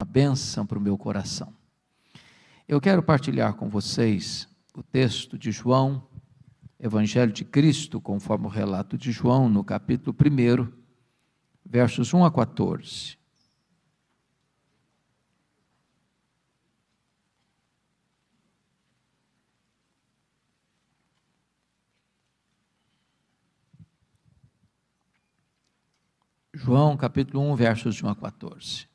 bênção para o meu coração. Eu quero partilhar com vocês o texto de João, Evangelho de Cristo, conforme o relato de João, no capítulo 1, versos 1 a 14. João, capítulo 1, versos de 1 a 14.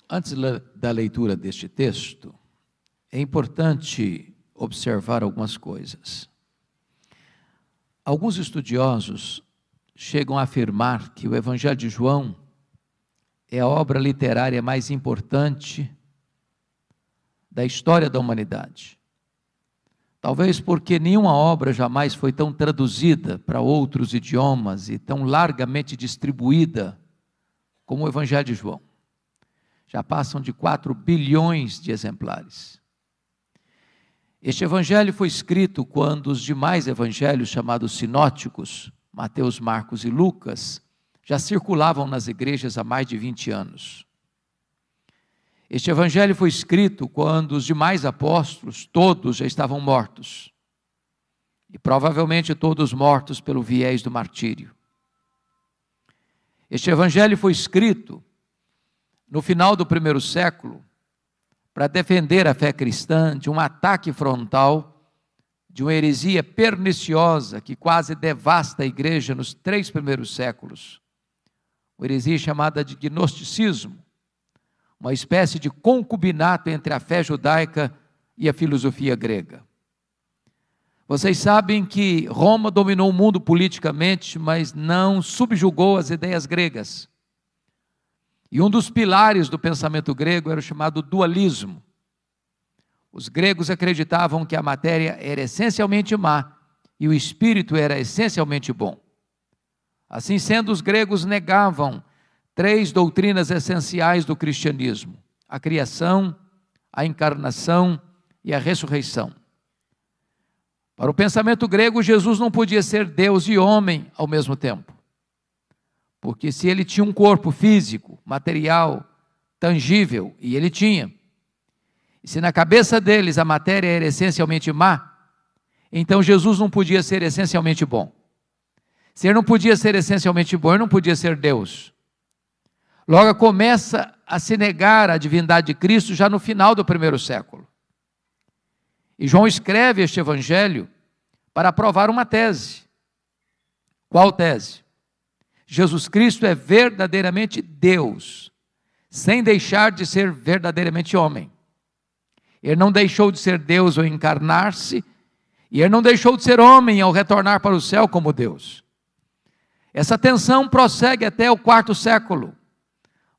Antes da leitura deste texto, é importante observar algumas coisas. Alguns estudiosos chegam a afirmar que o Evangelho de João é a obra literária mais importante da história da humanidade. Talvez porque nenhuma obra jamais foi tão traduzida para outros idiomas e tão largamente distribuída como o Evangelho de João. Já passam de 4 bilhões de exemplares. Este evangelho foi escrito quando os demais evangelhos chamados sinóticos, Mateus, Marcos e Lucas, já circulavam nas igrejas há mais de 20 anos. Este evangelho foi escrito quando os demais apóstolos, todos já estavam mortos. E provavelmente todos mortos pelo viés do martírio. Este evangelho foi escrito no final do 1º século, para defender a fé cristã de um ataque frontal, de uma heresia perniciosa que quase devasta a igreja nos 3 primeiros séculos. Uma heresia chamada de gnosticismo, uma espécie de concubinato entre a fé judaica e a filosofia grega. Vocês sabem que Roma dominou o mundo politicamente, mas não subjugou as ideias gregas. E um dos pilares do pensamento grego era o chamado dualismo. Os gregos acreditavam que a matéria era essencialmente má e o espírito era essencialmente bom. Assim sendo, os gregos negavam 3 doutrinas essenciais do cristianismo: a criação, a encarnação e a ressurreição. Para o pensamento grego, Jesus não podia ser Deus e homem ao mesmo tempo. Porque se ele tinha um corpo físico, material, tangível, e ele tinha, e se na cabeça deles a matéria era essencialmente má, então Jesus não podia ser essencialmente bom. Se ele não podia ser essencialmente bom, ele não podia ser Deus. Logo começa a se negar a divindade de Cristo já no final do 1º século. E João escreve este evangelho para provar uma tese. Qual tese? Jesus Cristo é verdadeiramente Deus, sem deixar de ser verdadeiramente homem. Ele não deixou de ser Deus ao encarnar-se, e ele não deixou de ser homem ao retornar para o céu como Deus. Essa tensão prossegue até o 4º século,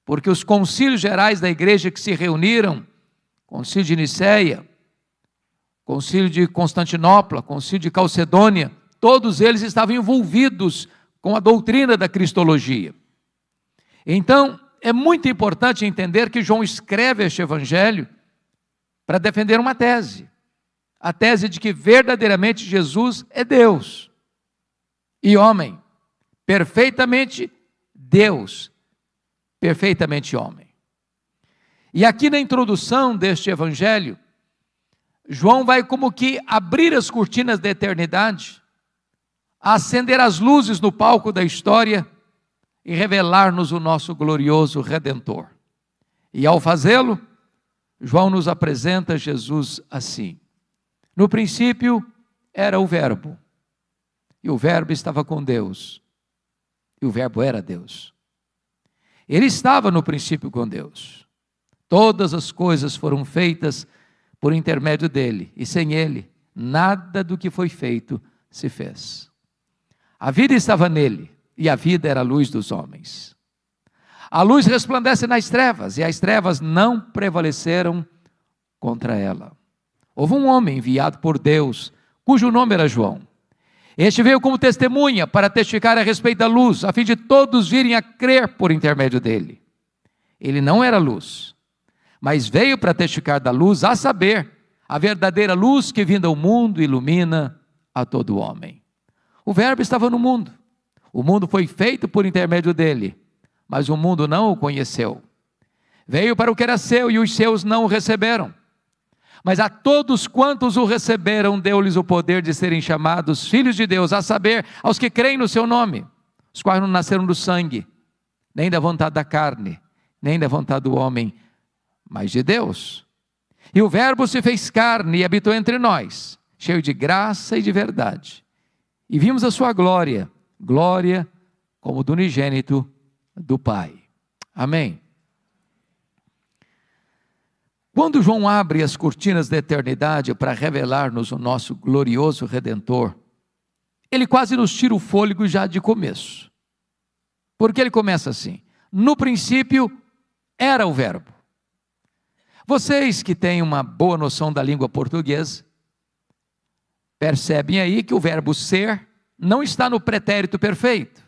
porque os concílios gerais da igreja que se reuniram, concílio de Niceia, concílio de Constantinopla, concílio de Calcedônia, todos eles estavam envolvidos com a doutrina da cristologia. Então, é muito importante entender que João escreve este evangelho para defender uma tese. A tese de que verdadeiramente Jesus é Deus e homem. Perfeitamente Deus, perfeitamente homem. E aqui na introdução deste evangelho, João vai como que abrir as cortinas da eternidade, acender as luzes no palco da história e revelar-nos o nosso glorioso Redentor. E ao fazê-lo, João nos apresenta Jesus assim: no princípio era o Verbo, e o Verbo estava com Deus, e o Verbo era Deus. Ele estava no princípio com Deus. Todas as coisas foram feitas por intermédio dele, e sem ele, nada do que foi feito se fez. A vida estava nele, e a vida era a luz dos homens. A luz resplandece nas trevas, e as trevas não prevaleceram contra ela. Houve um homem enviado por Deus, cujo nome era João. Este veio como testemunha para testificar a respeito da luz, a fim de todos virem a crer por intermédio dele. Ele não era luz, mas veio para testificar da luz, a saber, a verdadeira luz que vinda ao mundo ilumina a todo homem. O Verbo estava no mundo. O mundo foi feito por intermédio dele, mas o mundo não o conheceu. Veio para o que era seu e os seus não o receberam. Mas a todos quantos o receberam, deu-lhes o poder de serem chamados filhos de Deus, a saber, aos que creem no seu nome, os quais não nasceram do sangue, nem da vontade da carne, nem da vontade do homem, mas de Deus. E o Verbo se fez carne e habitou entre nós, cheio de graça e de verdade. E vimos a sua glória, glória como do unigênito do Pai. Amém. Quando João abre as cortinas da eternidade para revelar-nos o nosso glorioso Redentor, ele quase nos tira o fôlego já de começo. Porque ele começa assim: no princípio era o Verbo. Vocês que têm uma boa noção da língua portuguesa, percebem aí que o verbo ser não está no pretérito perfeito.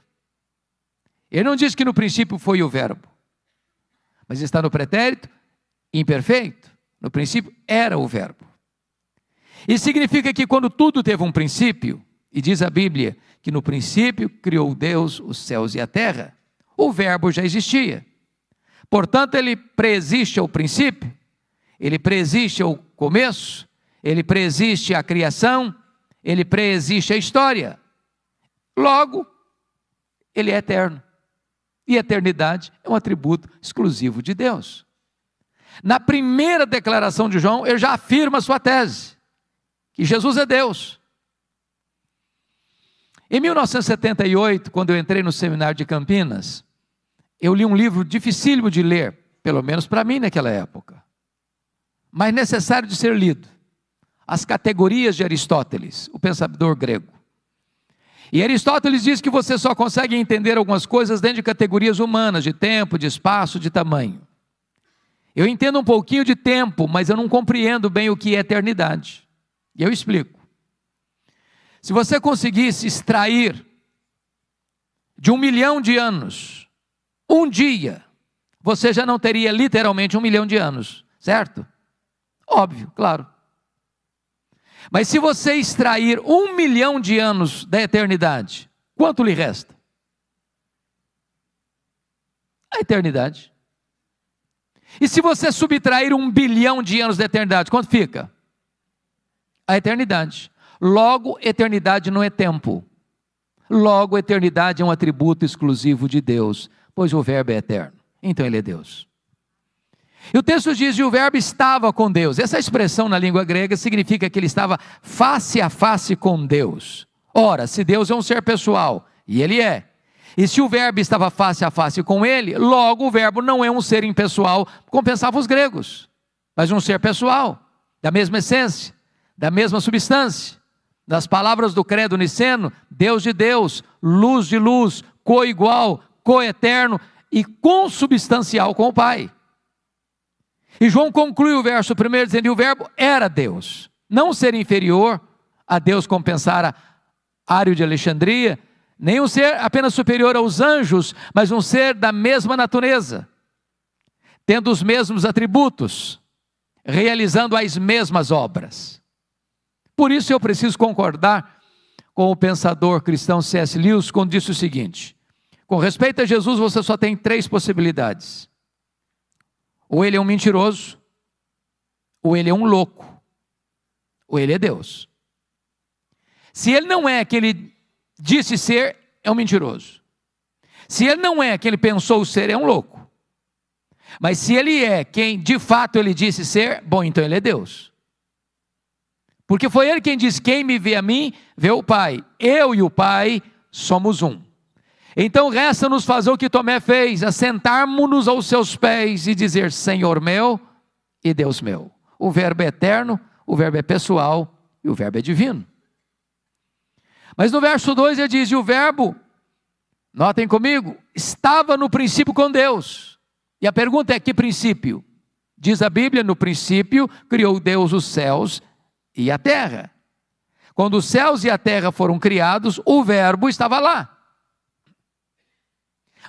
Ele não diz que no princípio foi o verbo, mas está no pretérito imperfeito. No princípio era o verbo. Isso significa que quando tudo teve um princípio, e diz a Bíblia que no princípio criou Deus os céus e a terra, o verbo já existia. Portanto, ele preexiste ao princípio, ele preexiste ao começo, ele preexiste à criação, ele preexiste à história. Logo, ele é eterno. E eternidade é um atributo exclusivo de Deus. Na primeira declaração de João, ele já afirma a sua tese, que Jesus é Deus. Em 1978, quando eu entrei no seminário de Campinas, eu li um livro dificílimo de ler, pelo menos para mim naquela época, mas necessário de ser lido. As Categorias de Aristóteles, o pensador grego. E Aristóteles diz que você só consegue entender algumas coisas dentro de categorias humanas, de tempo, de espaço, de tamanho. Eu entendo um pouquinho de tempo, mas eu não compreendo bem o que é eternidade. E eu explico. Se você conseguisse extrair de 1 milhão de anos, um dia, você já não teria literalmente 1 milhão de anos, certo? Óbvio, claro. Mas se você extrair 1 milhão de anos da eternidade, quanto lhe resta? A eternidade. E se você subtrair 1 bilhão de anos da eternidade, quanto fica? A eternidade. Logo, eternidade não é tempo. Logo, eternidade é um atributo exclusivo de Deus, pois o Verbo é eterno. Então ele é Deus. E o texto diz que o Verbo estava com Deus. Essa expressão na língua grega significa que ele estava face a face com Deus. Ora, se Deus é um ser pessoal, e ele é, e se o Verbo estava face a face com ele, logo o Verbo não é um ser impessoal, como pensavam os gregos, mas um ser pessoal, da mesma essência, da mesma substância. Das palavras do credo niceno, Deus de Deus, luz de luz, coigual, coeterno e consubstancial com o Pai. E João conclui o verso primeiro dizendo que o Verbo era Deus, não um ser inferior a Deus, como pensara Ário de Alexandria, nem um ser apenas superior aos anjos, mas um ser da mesma natureza, tendo os mesmos atributos, realizando as mesmas obras. Por isso eu preciso concordar com o pensador cristão C.S. Lewis, quando disse o seguinte: com respeito a Jesus, você só tem 3 possibilidades. Ou ele é um mentiroso, ou ele é um louco, ou ele é Deus. Se ele não é quem ele disse ser, é um mentiroso. Se ele não é quem ele pensou ser, é um louco. Mas se ele é quem de fato ele disse ser, bom, então ele é Deus. Porque foi ele quem disse: quem me vê a mim, vê o Pai. Eu e o Pai somos um. Então resta-nos fazer o que Tomé fez, assentarmos-nos aos seus pés e dizer: Senhor meu e Deus meu. O Verbo é eterno, o Verbo é pessoal e o Verbo é divino. Mas no verso 2 ele diz: e o Verbo, notem comigo, estava no princípio com Deus. E a pergunta é: que princípio? Diz a Bíblia: no princípio criou Deus os céus e a terra. Quando os céus e a terra foram criados, o Verbo estava lá.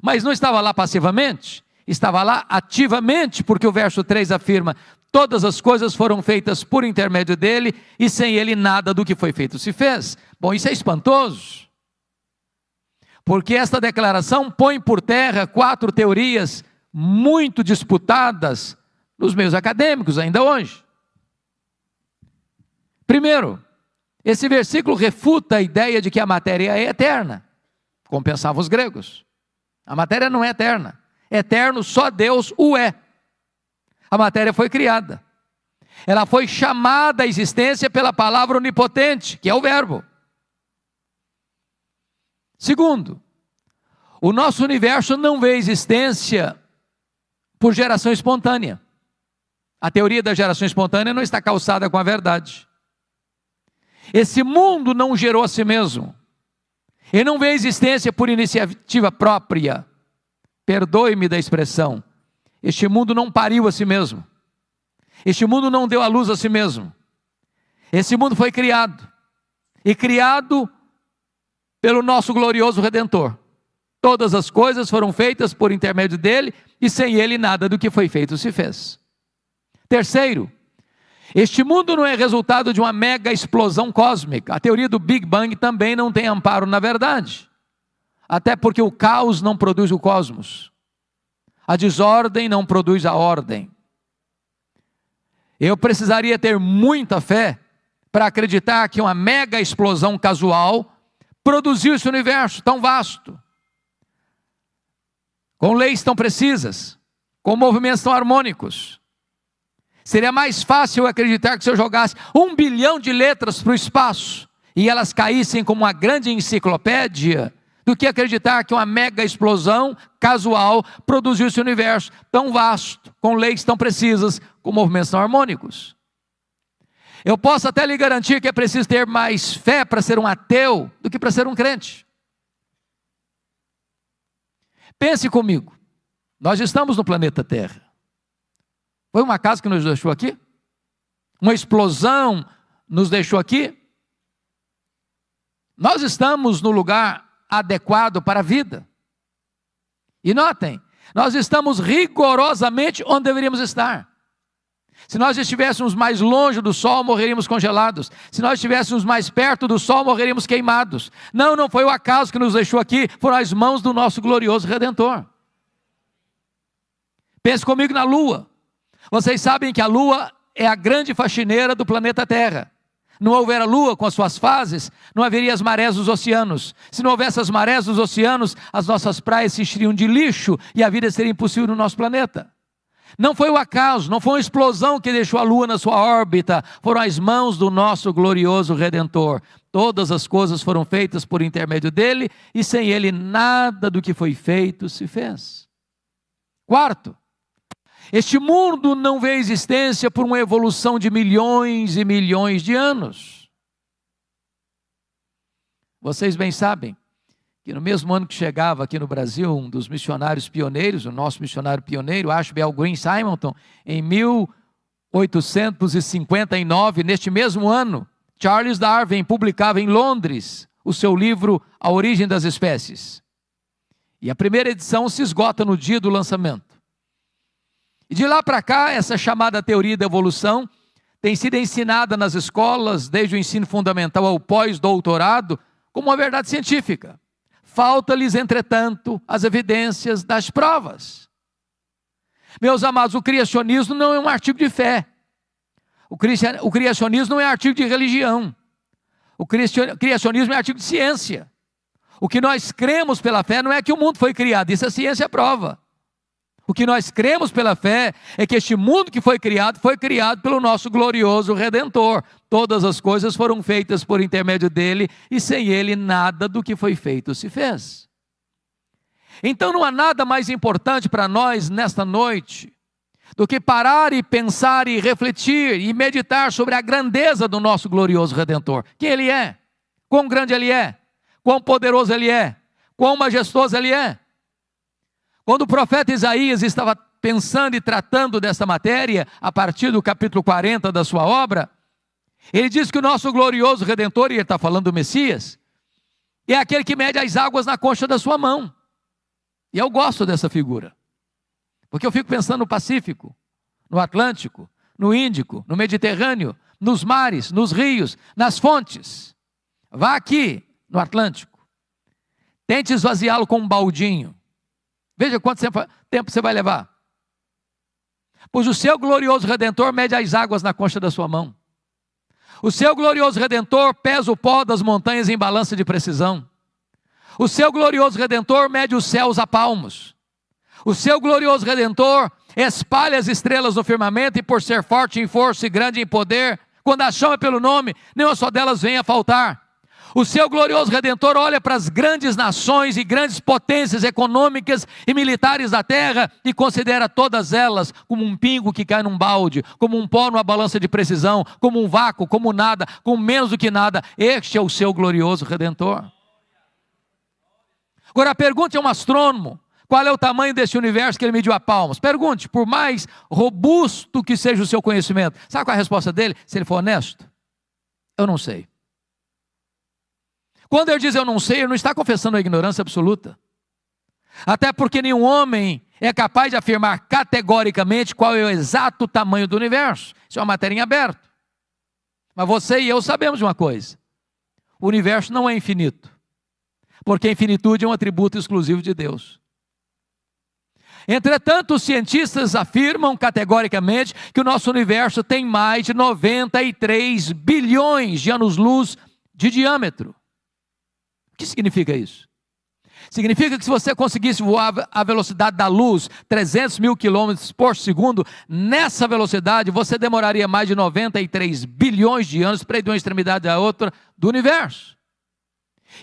Mas não estava lá passivamente, estava lá ativamente, porque o verso 3 afirma: todas as coisas foram feitas por intermédio dele, e sem ele nada do que foi feito se fez. Bom, isso é espantoso, Porque esta declaração põe por terra 4 teorias muito disputadas nos meios acadêmicos ainda hoje. Primeiro, esse versículo refuta a ideia de que a matéria é eterna, como pensavam os gregos. A matéria não é eterna. Eterno só Deus o é. A matéria foi criada. Ela foi chamada à existência pela palavra onipotente, que é o verbo. Segundo, o nosso universo não vê existência por geração espontânea. A teoria da geração espontânea não está calçada com a verdade. Esse mundo não gerou a si mesmo. Ele não vê existência por iniciativa própria. Perdoe-me da expressão. Este mundo não pariu a si mesmo. Este mundo não deu à luz a si mesmo. Esse mundo foi criado. E criado pelo nosso glorioso Redentor. Todas as coisas foram feitas por intermédio dele, e sem ele nada do que foi feito se fez. Terceiro, este mundo não é resultado de uma mega explosão cósmica. A teoria do Big Bang também não tem amparo na verdade. Até porque o caos não produz o cosmos. A desordem não produz a ordem. Eu precisaria ter muita fé para acreditar que uma mega explosão casual produziu esse universo tão vasto, com leis tão precisas, com movimentos tão harmônicos. Seria mais fácil acreditar que se eu jogasse 1 bilhão de letras para o espaço e elas caíssem como uma grande enciclopédia, do que acreditar que uma mega explosão casual produziu esse universo tão vasto, com leis tão precisas, com movimentos tão harmônicos. Eu posso até lhe garantir que é preciso ter mais fé para ser um ateu do que para ser um crente. Pense comigo, nós estamos no planeta Terra. Foi um acaso que nos deixou aqui? Uma explosão nos deixou aqui? Nós estamos no lugar adequado para a vida. E notem, nós estamos rigorosamente onde deveríamos estar. Se nós estivéssemos mais longe do sol, morreríamos congelados. Se nós estivéssemos mais perto do sol, morreríamos queimados. Não foi o acaso que nos deixou aqui, foram as mãos do nosso glorioso Redentor. Pense comigo na Lua. Vocês sabem que a Lua é a grande faxineira do planeta Terra. Não houver a Lua com as suas fases, não haveria as marés dos oceanos. Se não houvesse as marés dos oceanos, as nossas praias se encheriam de lixo e a vida seria impossível no nosso planeta. Não foi o acaso, não foi uma explosão que deixou a Lua na sua órbita, foram as mãos do nosso glorioso Redentor. Todas as coisas foram feitas por intermédio dele, e sem ele nada do que foi feito se fez. Quarto, este mundo não vê existência por uma evolução de milhões e milhões de anos. Vocês bem sabem que no mesmo ano que chegava aqui no Brasil um dos missionários pioneiros, o nosso missionário pioneiro, Ashbel Green Simonton, em 1859, neste mesmo ano, Charles Darwin publicava em Londres o seu livro A Origem das Espécies. E a primeira edição se esgota no dia do lançamento. E de lá para cá, essa chamada teoria da evolução tem sido ensinada nas escolas, desde o ensino fundamental ao pós-doutorado, como uma verdade científica. Falta-lhes, entretanto, as evidências das provas. Meus amados, o criacionismo não é um artigo de fé. O criacionismo não é artigo de religião. O criacionismo é artigo de ciência. O que nós cremos pela fé não é que o mundo foi criado, isso a ciência prova. O que nós cremos pela fé é que este mundo que foi criado pelo nosso glorioso Redentor. Todas as coisas foram feitas por intermédio dele, e sem ele nada do que foi feito se fez. Então não há nada mais importante para nós nesta noite do que parar e pensar e refletir e meditar sobre a grandeza do nosso glorioso Redentor. Quem ele é, quão grande ele é, quão poderoso ele é, quão majestoso ele é. Quando o profeta Isaías estava pensando e tratando dessa matéria, a partir do capítulo 40 da sua obra, ele diz que o nosso glorioso Redentor, e ele está falando do Messias, é aquele que mede as águas na concha da sua mão. E eu gosto dessa figura, porque eu fico pensando no Pacífico, no Atlântico, no Índico, no Mediterrâneo, nos mares, nos rios, nas fontes. Vá aqui no Atlântico. Tente esvaziá-lo com um baldinho. Veja quanto tempo você vai levar. Pois o seu glorioso Redentor mede as águas na concha da sua mão. O seu glorioso Redentor pesa o pó das montanhas em balança de precisão. O seu glorioso Redentor mede os céus a palmos. O seu glorioso Redentor espalha as estrelas no firmamento, e por ser forte em força e grande em poder, quando a chama pelo nome, nenhuma só delas vem a faltar. O seu glorioso Redentor olha para as grandes nações e grandes potências econômicas e militares da terra e considera todas elas como um pingo que cai num balde, como um pó numa balança de precisão, como um vácuo, como nada, como menos do que nada. Este é o seu glorioso Redentor. Agora pergunte a um astrônomo qual é o tamanho desse universo que ele mediu a palmos. Pergunte, por mais robusto que seja o seu conhecimento. Sabe qual é a resposta dele? Se ele for honesto: eu não sei. Quando ele diz eu não sei, ele não está confessando a ignorância absoluta. Até porque nenhum homem é capaz de afirmar categoricamente qual é o exato tamanho do universo. Isso é uma matéria em aberto. Mas você e eu sabemos de uma coisa: o universo não é infinito, porque a infinitude é um atributo exclusivo de Deus. Entretanto, os cientistas afirmam categoricamente que o nosso universo tem mais de 93 bilhões de anos-luz de diâmetro. O que significa isso? Significa que se você conseguisse voar a velocidade da luz, 300 mil quilômetros por segundo, nessa velocidade você demoraria mais de 93 bilhões de anos para ir de uma extremidade à outra do universo.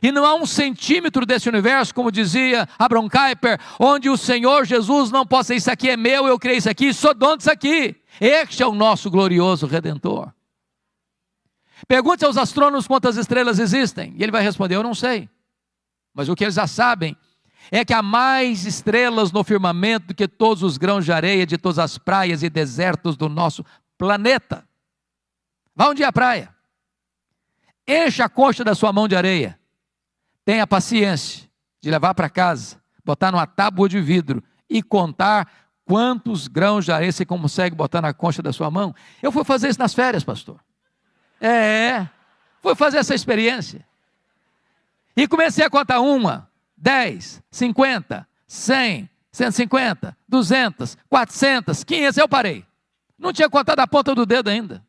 E não há um centímetro desse universo, como dizia Abraham Kuyper, onde o Senhor Jesus não possa dizer: isso aqui é meu, eu criei isso aqui, sou dono disso aqui. Este é o nosso glorioso Redentor. Pergunte aos astrônomos quantas estrelas existem, e ele vai responder: eu não sei. Mas o que eles já sabem é que há mais estrelas no firmamento do que todos os grãos de areia de todas as praias e desertos do nosso planeta. Vá um dia à praia, enche a concha da sua mão de areia, tenha paciência de levar para casa, botar numa tábua de vidro e contar quantos grãos de areia você consegue botar na concha da sua mão. Eu fui fazer isso nas férias, pastor. Fui fazer essa experiência. E comecei a contar 1, 10, 50, 100, 150, 200, 400, 500, eu parei. Não tinha contado a ponta do dedo ainda.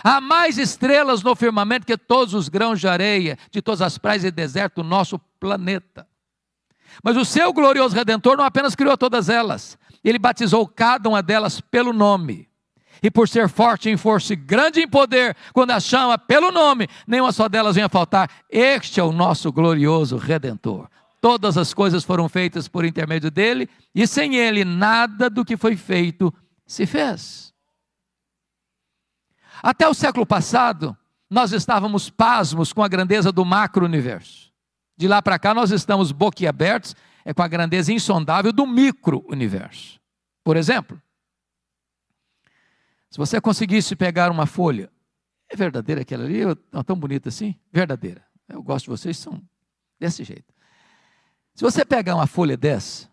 Há mais estrelas no firmamento que todos os grãos de areia de todas as praias e desertos do nosso planeta. Mas o seu glorioso Redentor não apenas criou todas elas, ele batizou cada uma delas pelo nome. E por ser forte em força e grande em poder, quando a chama pelo nome, nenhuma só delas vem a faltar. Este é o nosso glorioso Redentor. Todas as coisas foram feitas por intermédio dele, e sem ele nada do que foi feito se fez. Até o século passado, nós estávamos pasmos com a grandeza do macro-universo. De lá para cá, nós estamos boquiabertos com a grandeza insondável do micro-universo. Por exemplo, se você conseguisse pegar uma folha, é verdadeira aquela ali? Não, tão bonita assim? Verdadeira. Eu gosto de vocês, são desse jeito. Se você pegar uma folha dessa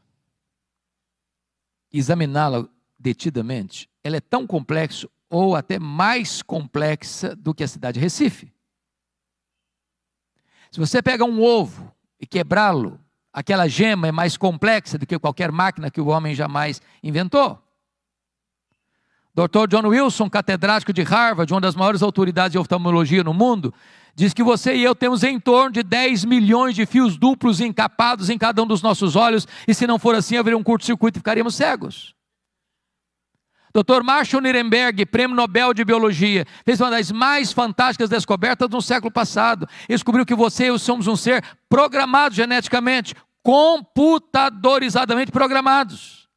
e examiná-la detidamente, ela é tão complexa ou até mais complexa do que a cidade de Recife. Se você pegar um ovo e quebrá-lo, aquela gema é mais complexa do que qualquer máquina que o homem jamais inventou. Dr. John Wilson, catedrático de Harvard, uma das maiores autoridades de oftalmologia no mundo, diz que você e eu temos em torno de 10 milhões de fios duplos encapados em cada um dos nossos olhos, e se não for assim, haveria um curto-circuito e ficaríamos cegos. Dr. Marshall Nirenberg, prêmio Nobel de Biologia, fez uma das mais fantásticas descobertas do século passado. Ele descobriu que você e eu somos um ser programado geneticamente, computadorizadamente programados.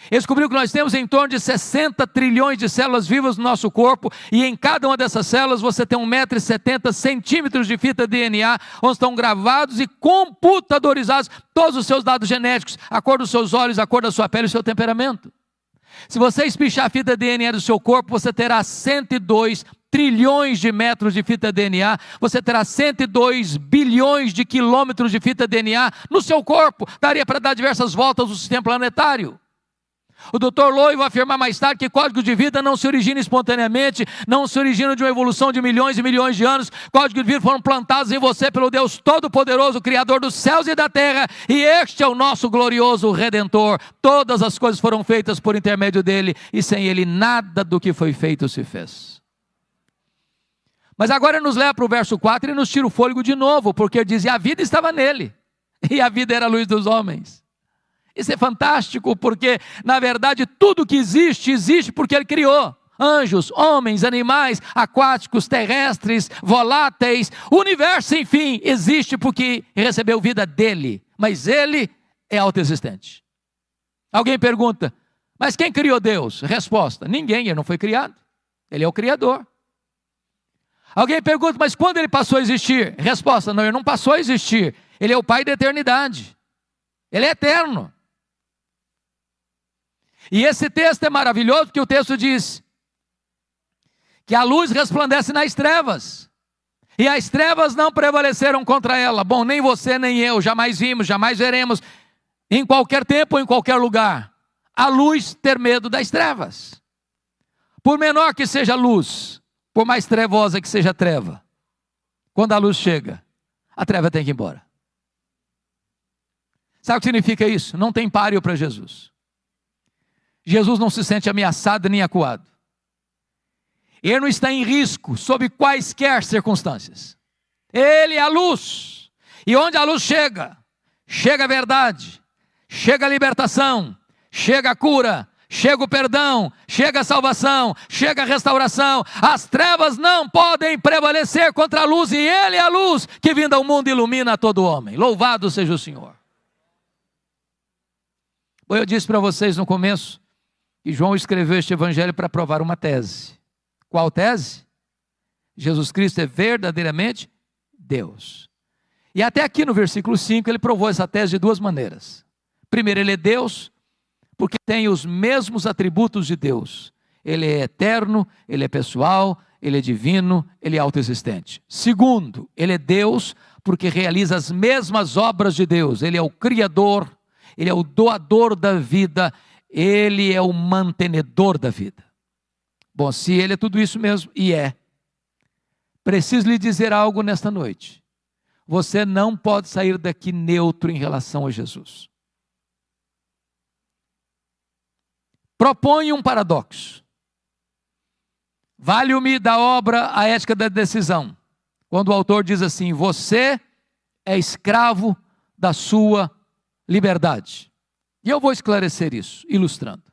Ele descobriu que nós temos em torno de 60 trilhões de células vivas no nosso corpo, e em cada uma dessas células você tem 1,70 m de fita DNA, onde estão gravados e computadorizados todos os seus dados genéticos, a cor dos seus olhos, a cor da sua pele e o seu temperamento. Se você espichar a fita DNA do seu corpo, você terá 102 trilhões de metros de fita DNA, você terá 102 bilhões de quilômetros de fita DNA no seu corpo, daria para dar diversas voltas no sistema planetário. O Dr. Loy vai afirmar mais tarde que código de vida não se origina espontaneamente, não se origina de uma evolução de milhões e milhões de anos. Códigos de vida foram plantados em você pelo Deus Todo-Poderoso, Criador dos céus e da terra, e este é o nosso glorioso Redentor. Todas as coisas foram feitas por intermédio dele, e sem ele nada do que foi feito se fez. Mas agora nos leva para o verso 4 e nos tira o fôlego de novo, porque diz: e a vida estava nele, e a vida era a luz dos homens. Isso é fantástico, porque na verdade tudo que existe, existe porque ele criou. Anjos, homens, animais, aquáticos, terrestres, voláteis, o universo, enfim, existe porque recebeu vida dele. Mas ele é autoexistente. Alguém pergunta: mas quem criou Deus? Resposta: ninguém, ele não foi criado. Ele é o Criador. Alguém pergunta: mas quando ele passou a existir? Resposta: não, ele não passou a existir. Ele é o Pai da eternidade. Ele é eterno. E esse texto é maravilhoso, porque o texto diz que a luz resplandece nas trevas, e as trevas não prevaleceram contra ela. Bom, nem você nem eu jamais vimos, jamais veremos, em qualquer tempo ou em qualquer lugar, a luz ter medo das trevas. Por menor que seja a luz, por mais trevosa que seja a treva, quando a luz chega, a treva tem que ir embora. Sabe o que significa isso? Não tem páreo para Jesus. Jesus não se sente ameaçado nem acuado. Ele não está em risco, sob quaisquer circunstâncias. Ele é a luz. E onde a luz chega, chega a verdade, chega a libertação, chega a cura, chega o perdão, chega a salvação, chega a restauração. As trevas não podem prevalecer contra a luz, e ele é a luz que vinda ao mundo ilumina a todo homem. Louvado seja o Senhor. Bom, eu disse para vocês no começo que João escreveu este evangelho para provar uma tese. Qual tese? Jesus Cristo é verdadeiramente Deus. E até aqui no versículo 5 ele provou essa tese de duas maneiras. Primeiro, ele é Deus porque tem os mesmos atributos de Deus. Ele é eterno, ele é pessoal, ele é divino, ele é autoexistente. Segundo, ele é Deus porque realiza as mesmas obras de Deus. Ele é o Criador, ele é o doador da vida, ele é o mantenedor da vida. Bom, se ele é tudo isso mesmo, e é, preciso lhe dizer algo nesta noite. Você não pode sair daqui neutro em relação a Jesus. Proponho um paradoxo. Vale-me da obra A Ética da Decisão, quando o autor diz assim: você é escravo da sua liberdade. E eu vou esclarecer isso, ilustrando.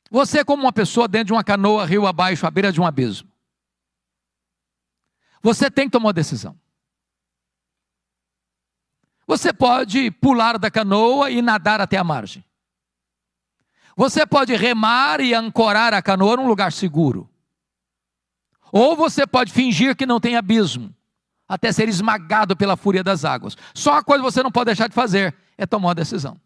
Você é como uma pessoa dentro de uma canoa, rio abaixo, à beira de um abismo. Você tem que tomar uma decisão. Você pode pular da canoa e nadar até a margem. Você pode remar e ancorar a canoa num lugar seguro. Ou você pode fingir que não tem abismo, até ser esmagado pela fúria das águas. Só uma coisa você não pode deixar de fazer, é tomar uma decisão.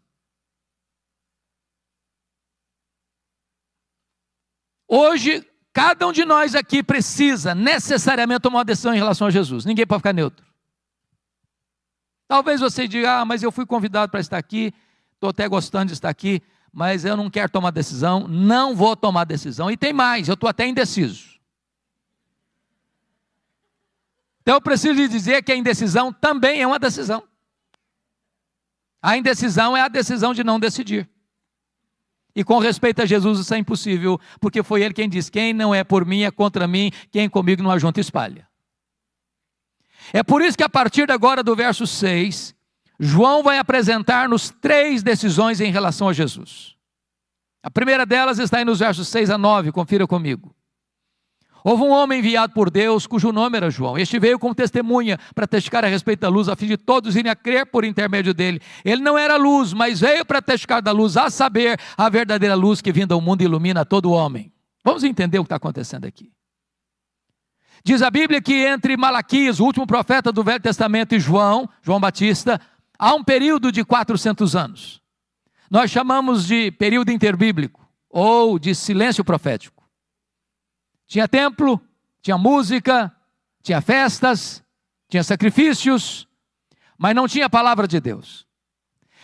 Hoje, cada um de nós aqui precisa necessariamente tomar uma decisão em relação a Jesus. Ninguém pode ficar neutro. Talvez você diga: mas eu fui convidado para estar aqui, estou até gostando de estar aqui, mas eu não quero tomar decisão, não vou tomar decisão. E tem mais, eu estou até indeciso. Então eu preciso lhe dizer que a indecisão também é uma decisão. A indecisão é a decisão de não decidir. E com respeito a Jesus isso é impossível, porque foi ele quem disse: quem não é por mim é contra mim, quem comigo não ajunta espalha. É por isso que a partir de agora do verso 6, João vai apresentar-nos 3 decisões em relação a Jesus. A primeira delas está aí nos versos 6 a 9, confira comigo. Houve um homem enviado por Deus, cujo nome era João. Este veio como testemunha para testificar a respeito da luz, a fim de todos irem a crer por intermédio dele. Ele não era luz, mas veio para testificar da luz, a saber, a verdadeira luz que vinda ao mundo ilumina todo homem. Vamos entender o que está acontecendo aqui. Diz a Bíblia que entre Malaquias, o último profeta do Velho Testamento, e João Batista, há um período de 400 anos. Nós chamamos de período interbíblico, ou de silêncio profético. Tinha templo, tinha música, tinha festas, tinha sacrifícios, mas não tinha a palavra de Deus.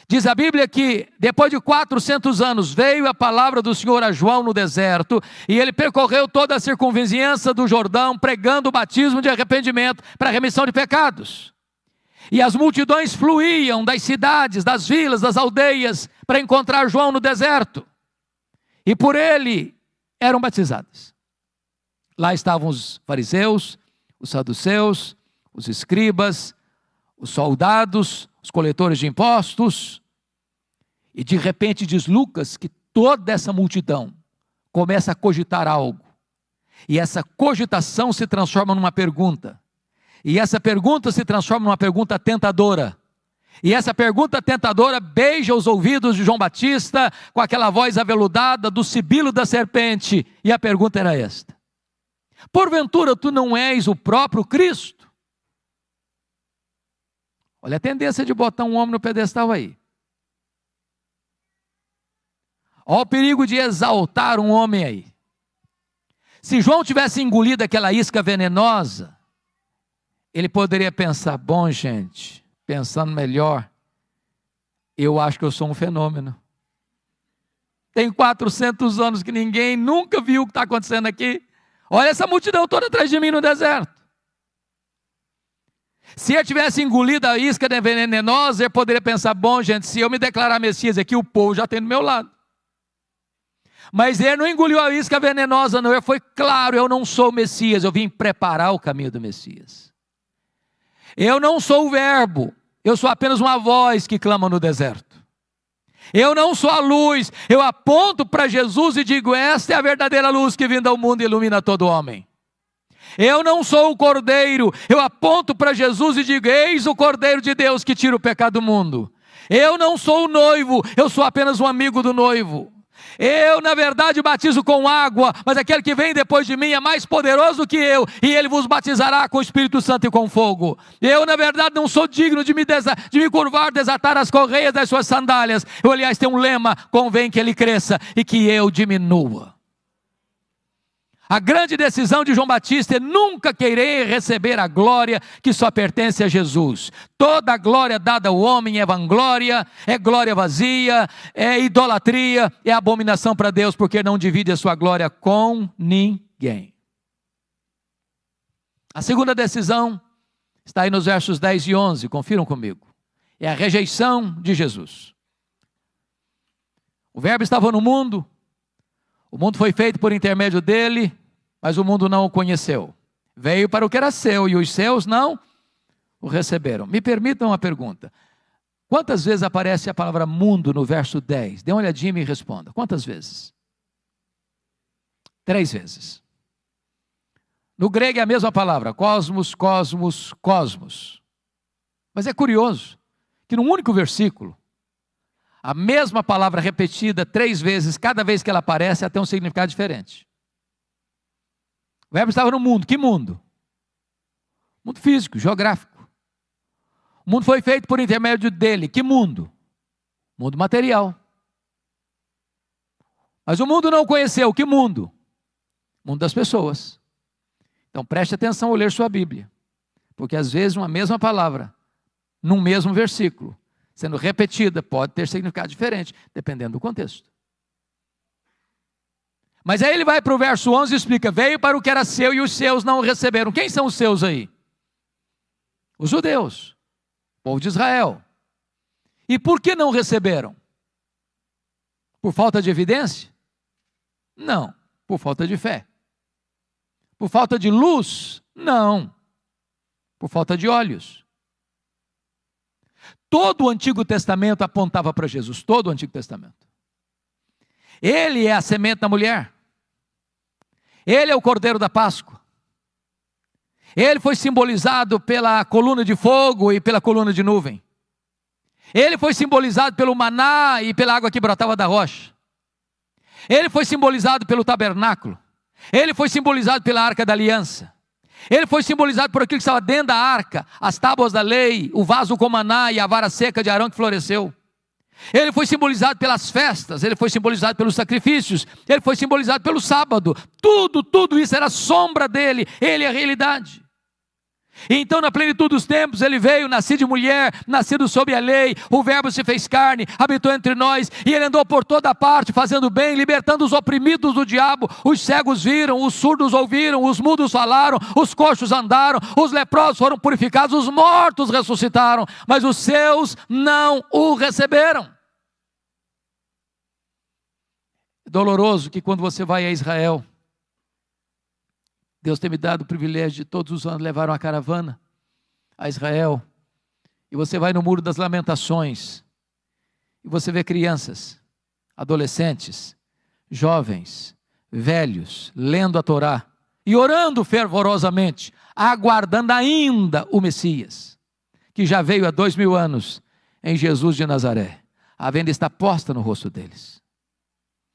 Diz a Bíblia que depois de 400 anos veio a palavra do Senhor a João no deserto, e ele percorreu toda a circunvizinhança do Jordão, pregando o batismo de arrependimento para a remissão de pecados. E as multidões fluíam das cidades, das vilas, das aldeias, para encontrar João no deserto. E por ele eram batizadas. Lá estavam os fariseus, os saduceus, os escribas, os soldados, os coletores de impostos. E de repente diz Lucas que toda essa multidão começa a cogitar algo. E essa cogitação se transforma numa pergunta. E essa pergunta se transforma numa pergunta tentadora. E essa pergunta tentadora beija os ouvidos de João Batista com aquela voz aveludada do sibilo da serpente. E a pergunta era esta: porventura tu não és o próprio Cristo? Olha a tendência de botar um homem no pedestal aí. Olha o perigo de exaltar um homem aí. Se João tivesse engolido aquela isca venenosa, ele poderia pensar: bom, gente, pensando melhor, eu acho que eu sou um fenômeno. Tem 400 anos que ninguém nunca viu o que está acontecendo aqui. Olha essa multidão toda atrás de mim no deserto. Se ele tivesse engolido a isca venenosa, ele poderia pensar: bom, gente, se eu me declarar Messias aqui, o povo já tem do meu lado. Mas ele não engoliu a isca venenosa, não. Ele foi claro: eu não sou o Messias, eu vim preparar o caminho do Messias. Eu não sou o verbo, eu sou apenas uma voz que clama no deserto. Eu não sou a luz, eu aponto para Jesus e digo: esta é a verdadeira luz que vinda ao mundo e ilumina todo homem. Eu não sou o cordeiro, eu aponto para Jesus e digo: eis o cordeiro de Deus que tira o pecado do mundo. Eu não sou o noivo, eu sou apenas um amigo do noivo. Eu, na verdade, batizo com água, mas aquele que vem depois de mim é mais poderoso que eu, e ele vos batizará com o Espírito Santo e com fogo. Eu, na verdade, não sou digno de me curvar, desatar as correias das suas sandálias. Eu, aliás, tenho um lema: convém que ele cresça e que eu diminua. A grande decisão de João Batista é nunca querer receber a glória que só pertence a Jesus. Toda a glória dada ao homem é vanglória, é glória vazia, é idolatria, é abominação para Deus, porque não divide a sua glória com ninguém. A segunda decisão está aí nos versos 10 e 11, confiram comigo. É a rejeição de Jesus. O verbo estava no mundo, o mundo foi feito por intermédio dele, mas o mundo não o conheceu. Veio para o que era seu e os seus não o receberam. Me permitam uma pergunta: quantas vezes aparece a palavra mundo no verso 10? Dê uma olhadinha e me responda. Quantas vezes? 3 vezes. No grego é a mesma palavra: cosmos, cosmos, cosmos. Mas é curioso que num único versículo, a mesma palavra repetida 3 vezes, cada vez que ela aparece, ela tem um significado diferente. O verbo estava no mundo. Que mundo? Mundo físico, geográfico. O mundo foi feito por intermédio dele. Que mundo? Mundo material. Mas o mundo não o conheceu. Que mundo? Mundo das pessoas. Então preste atenção ao ler sua Bíblia, porque às vezes uma mesma palavra, num mesmo versículo, sendo repetida, pode ter significado diferente, dependendo do contexto. Mas aí ele vai para o verso 11 e explica: veio para o que era seu e os seus não o receberam. Quem são os seus aí? Os judeus, o povo de Israel. E por que não receberam? Por falta de evidência? Não, por falta de fé. Por falta de luz? Não, por falta de olhos. Todo o Antigo Testamento apontava para Jesus, todo o Antigo Testamento. Ele é a semente da mulher. Ele é o cordeiro da Páscoa. Ele foi simbolizado pela coluna de fogo e pela coluna de nuvem. Ele foi simbolizado pelo maná e pela água que brotava da rocha. Ele foi simbolizado pelo tabernáculo. Ele foi simbolizado pela arca da aliança. Ele foi simbolizado por aquilo que estava dentro da arca, as tábuas da lei, o vaso com maná e a vara seca de Arão que floresceu. Ele foi simbolizado pelas festas, ele foi simbolizado pelos sacrifícios, ele foi simbolizado pelo sábado. Tudo isso era sombra dele, ele é a realidade. Então, na plenitude dos tempos, ele veio, nascido de mulher, nascido sob a lei, o verbo se fez carne, habitou entre nós, e ele andou por toda parte, fazendo bem, libertando os oprimidos do diabo. Os cegos viram, os surdos ouviram, os mudos falaram, os coxos andaram, os leprosos foram purificados, os mortos ressuscitaram, mas os seus não o receberam. É doloroso que quando você vai a Israel, Deus tem me dado o privilégio de todos os anos levar uma caravana a Israel. E você vai no Muro das Lamentações. E você vê crianças, adolescentes, jovens, velhos, lendo a Torá. E orando fervorosamente, aguardando ainda o Messias. Que já veio há 2000 anos em Jesus de Nazaré. A venda está posta no rosto deles.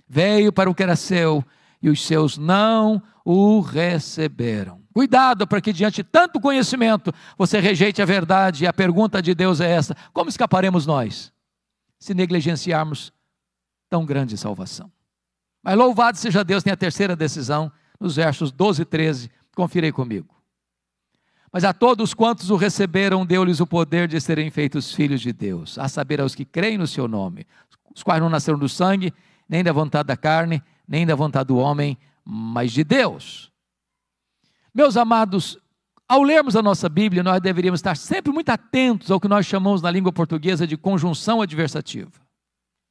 Veio para o que era seu e os seus não o receberam. Cuidado para que diante de tanto conhecimento você rejeite a verdade. E a pergunta de Deus é essa: como escaparemos nós se negligenciarmos tão grande salvação? Mas louvado seja Deus, tem a terceira decisão nos versos 12 e 13, confira aí comigo. Mas a todos quantos o receberam, deu-lhes o poder de serem feitos filhos de Deus, a saber, aos que creem no seu nome, os quais não nasceram do sangue, nem da vontade da carne, nem da vontade do homem, mas de Deus. Meus amados, ao lermos a nossa Bíblia, nós deveríamos estar sempre muito atentos ao que nós chamamos na língua portuguesa de conjunção adversativa.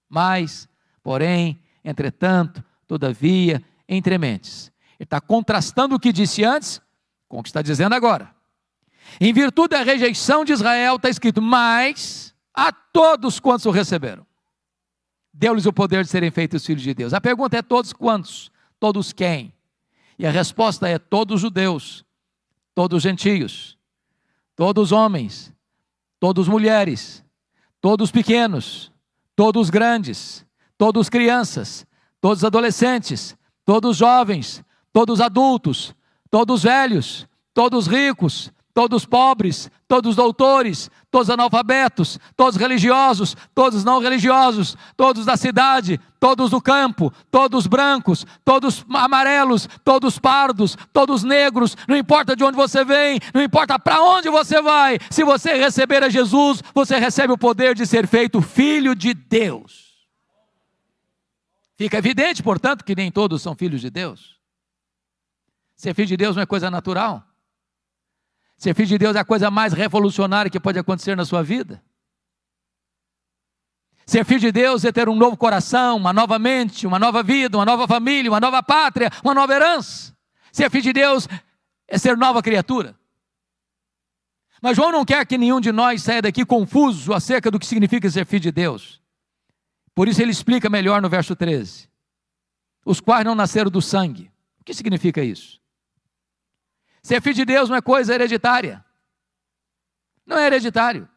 Mas, porém, entretanto, todavia, entre mentes. Ele está contrastando o que disse antes com o que está dizendo agora. Em virtude da rejeição de Israel, está escrito: mas a todos quantos o receberam, deu-lhes o poder de serem feitos filhos de Deus. A pergunta é: todos quantos? Todos quem? E a resposta é: todos judeus, todos gentios, todos homens, todos mulheres, todos pequenos, todos grandes, todos crianças, todos adolescentes, todos jovens, todos adultos, todos velhos, todos ricos, todos pobres, todos doutores, todos analfabetos, todos religiosos, todos não religiosos, todos da cidade, todos do campo, todos brancos, todos amarelos, todos pardos, todos negros, não importa de onde você vem, não importa para onde você vai, se você receber a Jesus, você recebe o poder de ser feito filho de Deus. Fica evidente, portanto, que nem todos são filhos de Deus. Ser filho de Deus não é coisa natural. Ser filho de Deus é a coisa mais revolucionária que pode acontecer na sua vida. Ser filho de Deus é ter um novo coração, uma nova mente, uma nova vida, uma nova família, uma nova pátria, uma nova herança. Ser filho de Deus é ser nova criatura. Mas João não quer que nenhum de nós saia daqui confuso acerca do que significa ser filho de Deus. Por isso ele explica melhor no verso 13. Os quais não nasceram do sangue. O que significa isso? Ser filho de Deus não é coisa hereditária. Não é hereditário.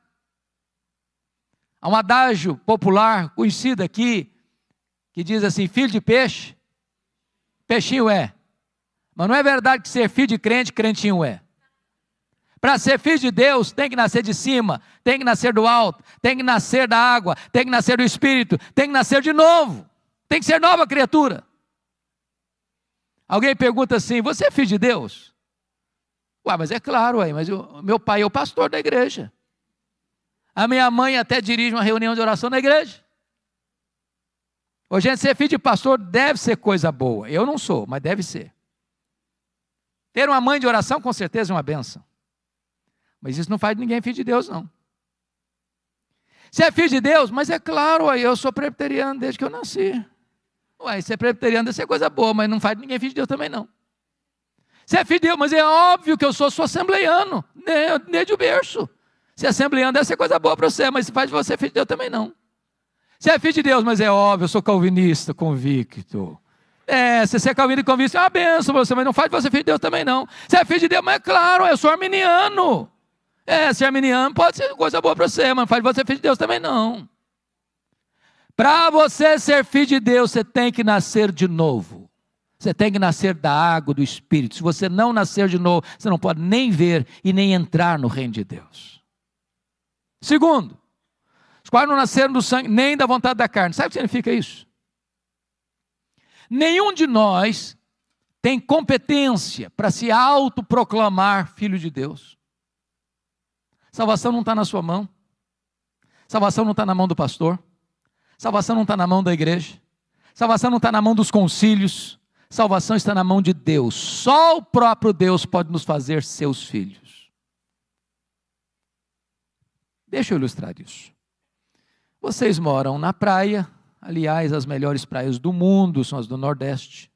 Há um adágio popular conhecido aqui, que diz assim: filho de peixe, peixinho é. Mas não é verdade que ser filho de crente, crentinho é. Para ser filho de Deus, tem que nascer de cima, tem que nascer do alto, tem que nascer da água, tem que nascer do Espírito, tem que nascer de novo, tem que ser nova criatura. Alguém pergunta assim: você é filho de Deus? Ué, mas é claro, mas meu pai é o pastor da igreja. A minha mãe até dirige uma reunião de oração na igreja. Ô, gente, ser filho de pastor deve ser coisa boa. Eu não sou, mas deve ser. Ter uma mãe de oração com certeza é uma bênção. Mas isso não faz de ninguém filho de Deus, não. Você é filho de Deus? Mas é claro, eu sou presbiteriano desde que eu nasci. Ué, ser presbiteriano deve ser coisa boa, mas não faz de ninguém filho de Deus também, não. Você é filho de Deus, mas é óbvio que eu sou assembleiano, desde o berço. Ser assembleiano deve ser coisa boa para você, mas faz de você filho de Deus também, não. Você é filho de Deus, mas é óbvio, eu sou calvinista, convicto. Se você é calvinista e convicto, é uma benção para você, mas não faz de você filho de Deus também, não. Você é filho de Deus, mas é claro, eu sou arminiano. Ser arminiano pode ser coisa boa para você, mas não faz de você filho de Deus também, não. Para você ser filho de Deus, você tem que nascer de novo. Você tem que nascer da água, do Espírito. Se você não nascer de novo, você não pode nem ver e nem entrar no reino de Deus. Segundo, os quais não nasceram do sangue, nem da vontade da carne. Sabe o que significa isso? Nenhum de nós tem competência para se autoproclamar filho de Deus. Salvação não está na sua mão. Salvação não está na mão do pastor. Salvação não está na mão da igreja. Salvação não está na mão dos concílios. Salvação está na mão de Deus. Só o próprio Deus pode nos fazer seus filhos. Deixa eu ilustrar isso. Vocês moram na praia. Aliás, as melhores praias do mundo são as do Nordeste.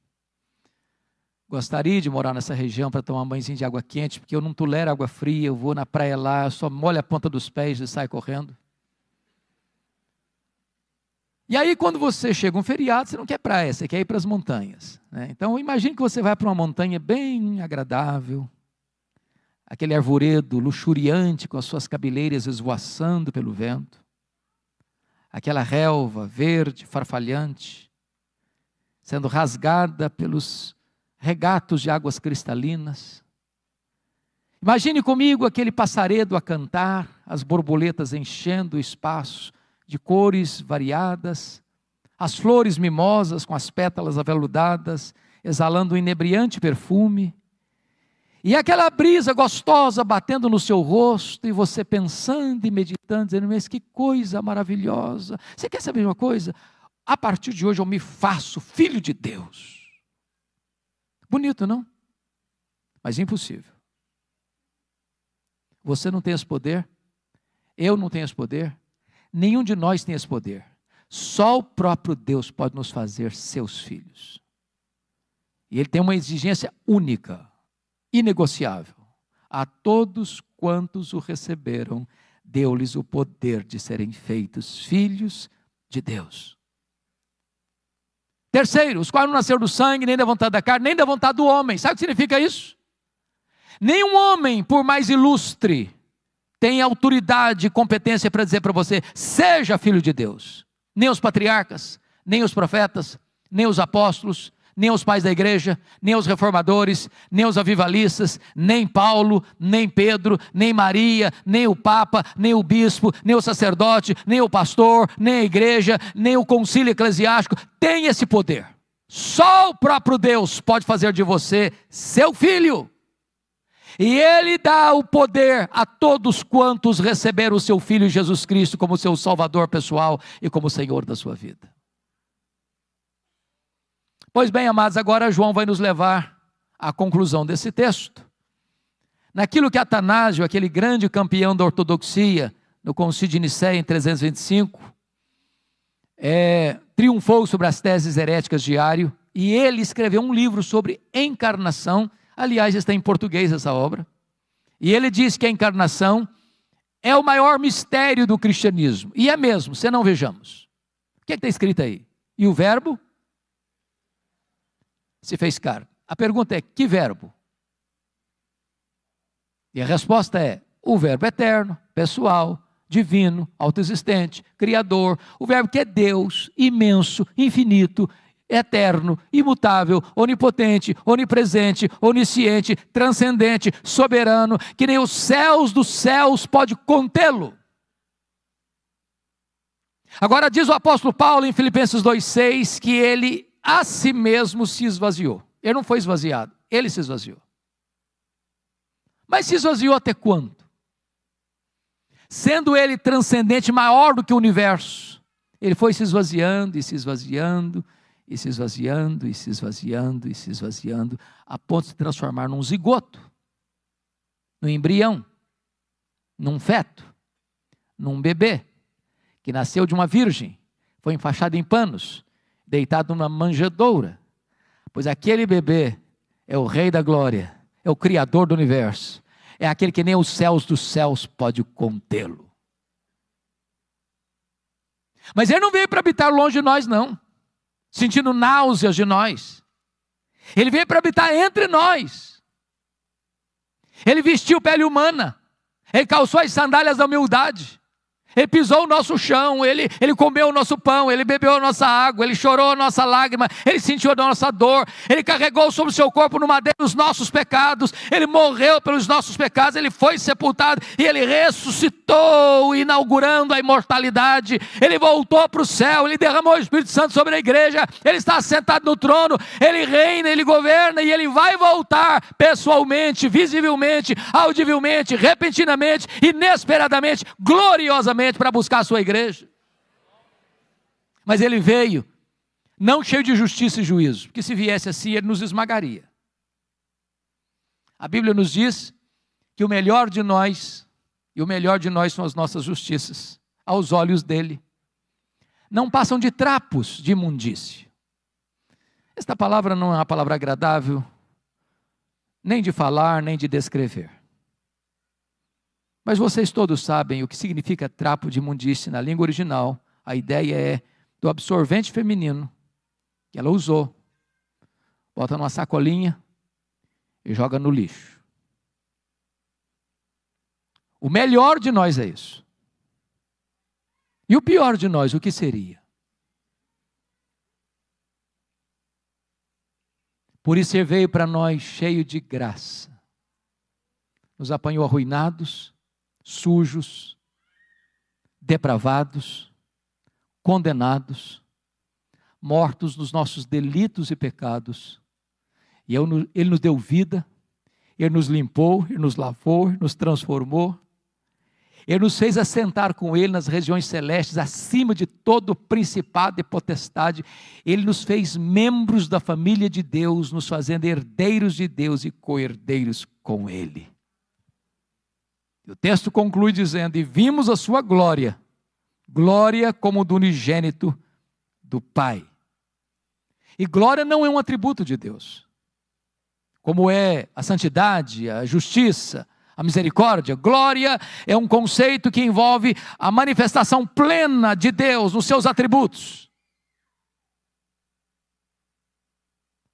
Gostaria de morar nessa região para tomar um banhozinho de água quente, porque eu não tolero água fria, eu vou na praia lá, eu só molho a ponta dos pés e saio correndo. E aí, quando você chega um feriado, você não quer praia, você quer ir para as montanhas, né? Então, imagine que você vai para uma montanha bem agradável, aquele arvoredo luxuriante com as suas cabeleiras esvoaçando pelo vento, aquela relva verde, farfalhante, sendo rasgada pelos regatos de águas cristalinas. Imagine comigo aquele passaredo a cantar, as borboletas enchendo o espaço de cores variadas, as flores mimosas com as pétalas aveludadas, exalando um inebriante perfume, e aquela brisa gostosa batendo no seu rosto, e você pensando e meditando, dizendo, mas que coisa maravilhosa. Você quer saber uma coisa? A partir de hoje eu me faço filho de Deus. Bonito, não? Mas impossível. Você não tem esse poder, eu não tenho esse poder, nenhum de nós tem esse poder. Só o próprio Deus pode nos fazer seus filhos. E Ele tem uma exigência única, inegociável. A todos quantos o receberam, deu-lhes o poder de serem feitos filhos de Deus. Terceiro, os quais não nasceram do sangue, nem da vontade da carne, nem da vontade do homem. Sabe o que significa isso? Nenhum homem, por mais ilustre, tem autoridade e competência para dizer para você, seja filho de Deus. Nem os patriarcas, nem os profetas, nem os apóstolos, nem os pais da igreja, nem os reformadores, nem os avivalistas, nem Paulo, nem Pedro, nem Maria, nem o Papa, nem o bispo, nem o sacerdote, nem o pastor, nem a igreja, nem o concílio eclesiástico tem esse poder. Só o próprio Deus pode fazer de você seu filho. E Ele dá o poder a todos quantos receberam o seu Filho Jesus Cristo como seu Salvador pessoal e como Senhor da sua vida. Pois bem, amados, agora João vai nos levar à conclusão desse texto. Naquilo que Atanásio, aquele grande campeão da ortodoxia, no Concílio de Nicéia em 325, triunfou sobre as teses heréticas de Ario, e ele escreveu um livro sobre encarnação. Aliás, está em português essa obra. E ele diz que a encarnação é o maior mistério do cristianismo. E é mesmo, se não vejamos. O que está escrito aí? E o verbo se fez carne. A pergunta é, que verbo? E a resposta é, o verbo eterno, pessoal, divino, autoexistente, criador. O verbo que é Deus, imenso, infinito, eterno, imutável, onipotente, onipresente, onisciente, transcendente, soberano, que nem os céus dos céus pode contê-lo. Agora diz o apóstolo Paulo em Filipenses 2,6 que ele a si mesmo se esvaziou. Ele não foi esvaziado, ele se esvaziou. Mas se esvaziou até quando? Sendo ele transcendente, maior do que o universo, ele foi se esvaziando e se esvaziando, e se esvaziando, e se esvaziando, e se esvaziando, a ponto de se transformar num zigoto, num embrião, num feto, num bebê, que nasceu de uma virgem, foi enfaixado em panos, deitado numa manjedoura, pois aquele bebê é o Rei da Glória, é o Criador do Universo, é aquele que nem os céus dos céus pode contê-lo. Mas ele não veio para habitar longe de nós não, sentindo náuseas de nós. Ele veio para habitar entre nós. Ele vestiu pele humana, ele calçou as sandálias da humildade, Ele pisou o nosso chão, ele comeu o nosso pão, ele bebeu a nossa água, ele chorou a nossa lágrima, ele sentiu a nossa dor, ele carregou sobre o seu corpo no madeiro os nossos pecados, ele morreu pelos nossos pecados, ele foi sepultado e ele ressuscitou, inaugurando a imortalidade. Ele voltou para o céu, ele derramou o Espírito Santo sobre a igreja, ele está sentado no trono, ele reina, ele governa e ele vai voltar pessoalmente, visivelmente, audivelmente, repentinamente, inesperadamente, gloriosamente, para buscar a sua igreja. Mas ele veio não cheio de justiça e juízo, porque se viesse assim ele nos esmagaria. A Bíblia nos diz que o melhor de nós, e o melhor de nós são as nossas justiças, aos olhos dele, não passam de trapos de imundície. Esta palavra não é uma palavra agradável, nem de falar, nem de descrever. Mas vocês todos sabem o que significa trapo de imundície na língua original. A ideia é do absorvente feminino que ela usou, bota numa sacolinha e joga no lixo. O melhor de nós é isso. E o pior de nós, o que seria? Por isso ele veio para nós cheio de graça. Nos apanhou arruinados, sujos, depravados, condenados, mortos nos nossos delitos e pecados. E ele nos deu vida, ele nos limpou, ele nos lavou, ele nos transformou. Ele nos fez assentar com ele nas regiões celestes, acima de todo principado e potestade. Ele nos fez membros da família de Deus, nos fazendo herdeiros de Deus e co-herdeiros com ele. E o texto conclui dizendo: e vimos a sua glória, glória como do unigênito do Pai. E glória não é um atributo de Deus, como é a santidade, a justiça, a misericórdia. Glória é um conceito que envolve a manifestação plena de Deus nos seus atributos.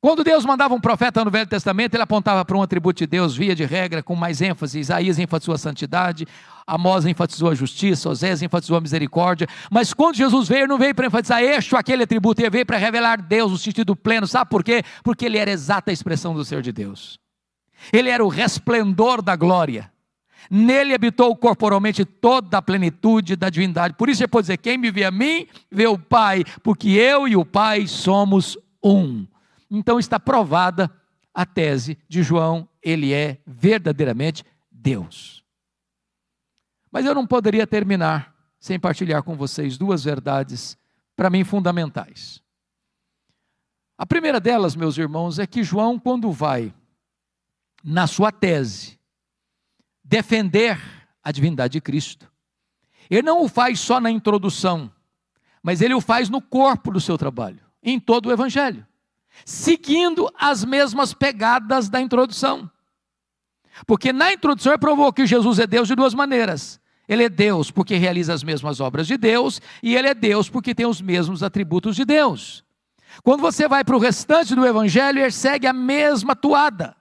Quando Deus mandava um profeta no Velho Testamento, ele apontava para um atributo de Deus, via de regra, com mais ênfase. Isaías enfatizou a santidade, Amós enfatizou a justiça, Osés enfatizou a misericórdia. Mas quando Jesus veio, ele não veio para enfatizar este ou aquele atributo, ele veio para revelar Deus no sentido pleno. Sabe por quê? Porque ele era a exata expressão do ser de Deus. Ele era o resplendor da glória. Nele habitou corporalmente toda a plenitude da divindade. Por isso ele pode dizer: quem me vê a mim, vê o Pai, porque eu e o Pai somos um. Então está provada a tese de João, ele é verdadeiramente Deus. Mas eu não poderia terminar sem partilhar com vocês duas verdades, para mim, fundamentais. A primeira delas, meus irmãos, é que João, quando vai, na sua tese, defender a divindade de Cristo, ele não o faz só na introdução, mas ele o faz no corpo do seu trabalho, em todo o Evangelho, seguindo as mesmas pegadas da introdução. Porque na introdução ele provou que Jesus é Deus de duas maneiras. Ele é Deus porque realiza as mesmas obras de Deus, e ele é Deus porque tem os mesmos atributos de Deus. Quando você vai para o restante do Evangelho, ele segue a mesma toada.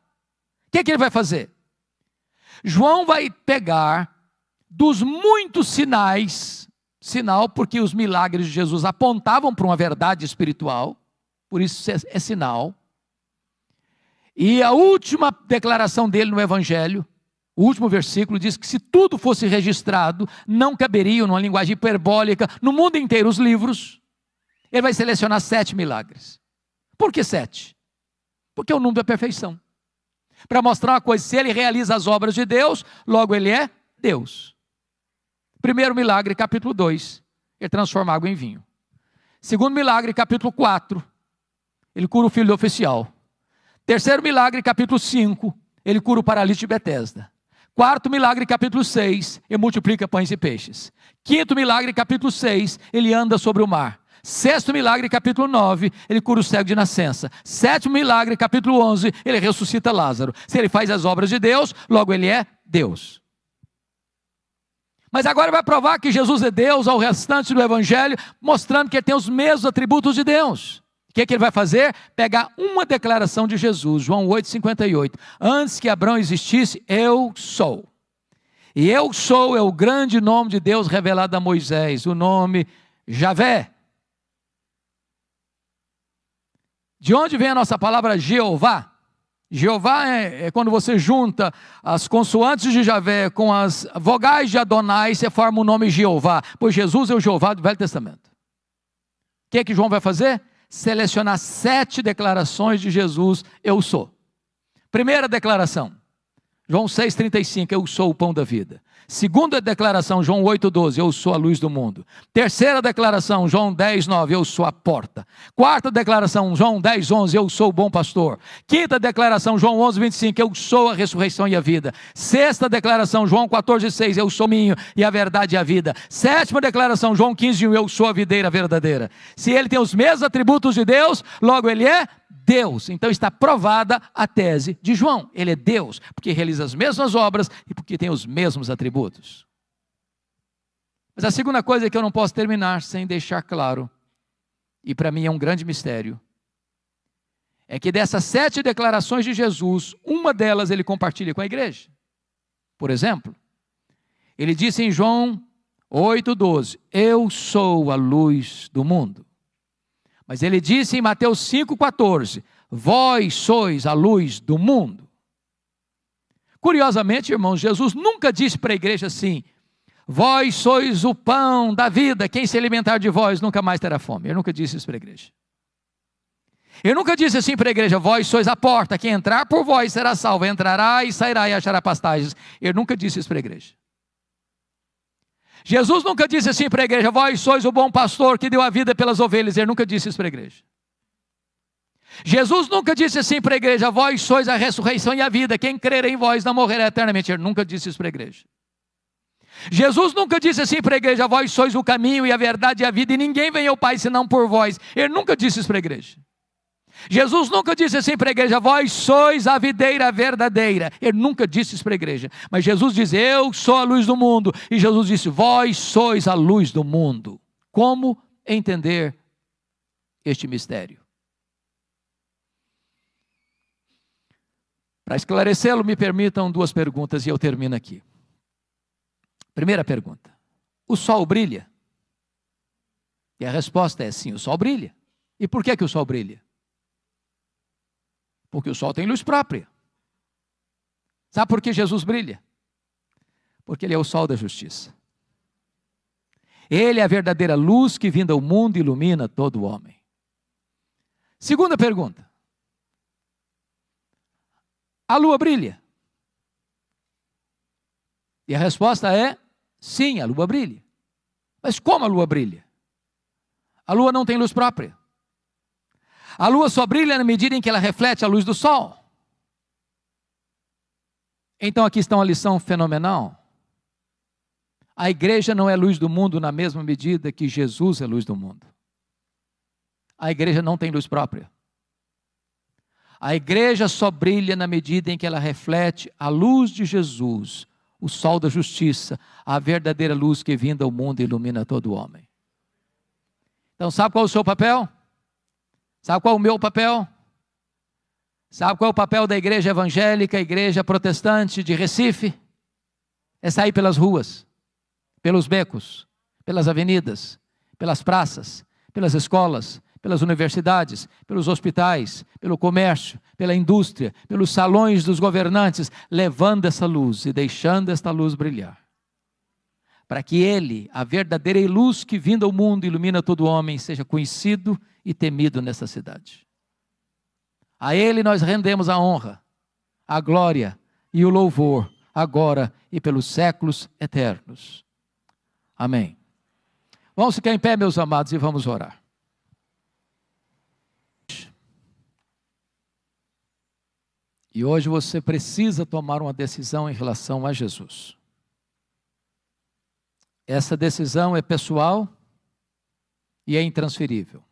O que ele vai fazer? João vai pegar dos muitos sinal porque os milagres de Jesus apontavam para uma verdade espiritual, por isso é sinal. E a última declaração dele no Evangelho, o último versículo, diz que se tudo fosse registrado, não caberiam, numa linguagem hiperbólica, no mundo inteiro os livros. Ele vai selecionar 7 milagres. Por que 7? Porque é o número da perfeição. Para mostrar uma coisa: se ele realiza as obras de Deus, logo ele é Deus. Primeiro milagre, capítulo 2, ele transforma água em vinho. Segundo milagre, capítulo 4, ele cura o filho do oficial. Terceiro milagre, capítulo 5, ele cura o paralítico de Betesda. Quarto milagre, capítulo 6, ele multiplica pães e peixes. Quinto milagre, capítulo 6, ele anda sobre o mar. Sexto milagre, capítulo 9, ele cura o cego de nascença. Sétimo milagre, capítulo 11, ele ressuscita Lázaro. Se ele faz as obras de Deus, logo ele é Deus. Mas agora vai provar que Jesus é Deus ao restante do Evangelho, mostrando que ele tem os mesmos atributos de Deus. O que ele vai fazer? Pegar uma declaração de Jesus, João 8,58. Antes que Abraão existisse, eu sou. E eu sou é o grande nome de Deus revelado a Moisés, o nome Javé. De onde vem a nossa palavra Jeová? Jeová é quando você junta as consoantes de Javé com as vogais de Adonai, você forma o nome Jeová. Pois Jesus é o Jeová do Velho Testamento. O que é que João vai fazer? Selecionar 7 declarações de Jesus, eu sou. Primeira declaração, João 6,35, eu sou o pão da vida. Segunda declaração, João 8,12, eu sou a luz do mundo. Terceira declaração, João 10,9, eu sou a porta. Quarta declaração, João 10,11, eu sou o bom pastor. Quinta declaração, João 11,25, eu sou a ressurreição e a vida. Sexta declaração, João 14,6, eu sou o caminho e a verdade e a vida. Sétima declaração, João 15,1, eu sou a videira verdadeira. Se ele tem os mesmos atributos de Deus, logo ele é Deus. Então está provada a tese de João. Ele é Deus, porque realiza as mesmas obras e porque tem os mesmos atributos. Mas a segunda coisa é que eu não posso terminar sem deixar claro, e para mim é um grande mistério, é que dessas 7 declarações de Jesus, uma delas ele compartilha com a igreja. Por exemplo, ele disse em João 8,12, eu sou a luz do mundo. Mas ele disse em Mateus 5,14, vós sois a luz do mundo. Curiosamente, irmãos, Jesus nunca disse para a igreja assim, vós sois o pão da vida, quem se alimentar de vós nunca mais terá fome. Ele nunca disse isso para a igreja. Ele nunca disse assim para a igreja, vós sois a porta, quem entrar por vós será salvo, entrará e sairá e achará pastagens. Ele nunca disse isso para a igreja. Jesus nunca disse assim para a igreja, vós sois o bom pastor que deu a vida pelas ovelhas. Ele nunca disse isso para a igreja. Jesus nunca disse assim para a igreja, vós sois a ressurreição e a vida, quem crer em vós não morrerá eternamente. Ele nunca disse isso para a igreja. Jesus nunca disse assim para a igreja, vós sois o caminho e a verdade e a vida, e ninguém vem ao Pai senão por vós. Ele nunca disse isso para a igreja. Jesus nunca disse assim para a igreja, vós sois a videira verdadeira. Ele nunca disse isso para a igreja. Mas Jesus diz, eu sou a luz do mundo. E Jesus disse, vós sois a luz do mundo. Como entender este mistério? Para esclarecê-lo, me permitam 2 perguntas e eu termino aqui. Primeira pergunta, o sol brilha? E a resposta é sim, o sol brilha. E por que o sol brilha? Porque o sol tem luz própria. Sabe por que Jesus brilha? Porque ele é o sol da justiça. Ele é a verdadeira luz que vinda ao mundo ilumina todo homem. Segunda pergunta. A lua brilha? E a resposta é sim, a lua brilha. Mas como a lua brilha? A lua não tem luz própria. A lua só brilha na medida em que ela reflete a luz do sol. Então aqui está uma lição fenomenal. A igreja não é luz do mundo na mesma medida que Jesus é luz do mundo. A igreja não tem luz própria. A igreja só brilha na medida em que ela reflete a luz de Jesus, o sol da justiça, a verdadeira luz que vinda ao mundo ilumina todo homem. Então sabe qual é o seu papel? Sabe qual é o meu papel? Sabe qual é o papel da igreja evangélica, igreja protestante de Recife? É sair pelas ruas, pelos becos, pelas avenidas, pelas praças, pelas escolas, pelas universidades, pelos hospitais, pelo comércio, pela indústria, pelos salões dos governantes, levando essa luz e deixando esta luz brilhar. Para que ele, a verdadeira luz que vinda ao mundo ilumina todo homem, seja conhecido e temido nessa cidade. A ele nós rendemos a honra, a glória e o louvor, agora e pelos séculos eternos. Amém. Vamos ficar em pé, meus amados, e vamos orar. E hoje você precisa tomar uma decisão em relação a Jesus. Essa decisão é pessoal e é intransferível.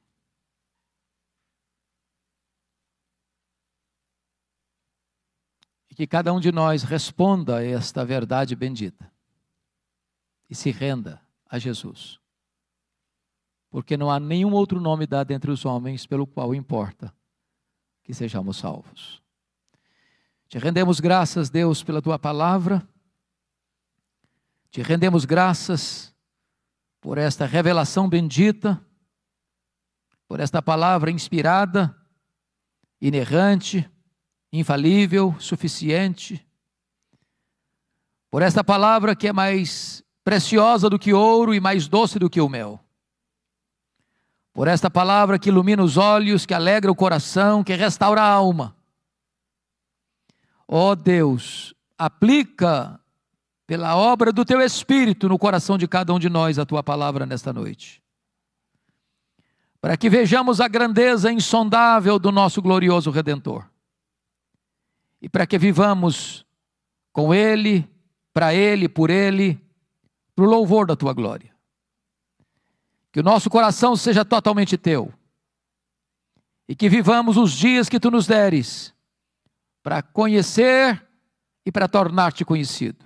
E que cada um de nós responda a esta verdade bendita e se renda a Jesus. Porque não há nenhum outro nome dado entre os homens pelo qual importa que sejamos salvos. Te rendemos graças, Deus, pela Tua palavra Te rendemos graças por esta revelação bendita, por esta palavra inspirada, inerrante, infalível, suficiente, por esta palavra que é mais preciosa do que ouro e mais doce do que o mel, por esta palavra que ilumina os olhos, que alegra o coração, que restaura a alma. Ó Deus, aplica pela obra do Teu Espírito no coração de cada um de nós a Tua palavra nesta noite, para que vejamos a grandeza insondável do nosso glorioso Redentor, e para que vivamos com Ele, para Ele, por Ele, para o louvor da Tua glória. Que o nosso coração seja totalmente Teu, e que vivamos os dias que Tu nos deres, para conhecer e para tornar-te conhecido,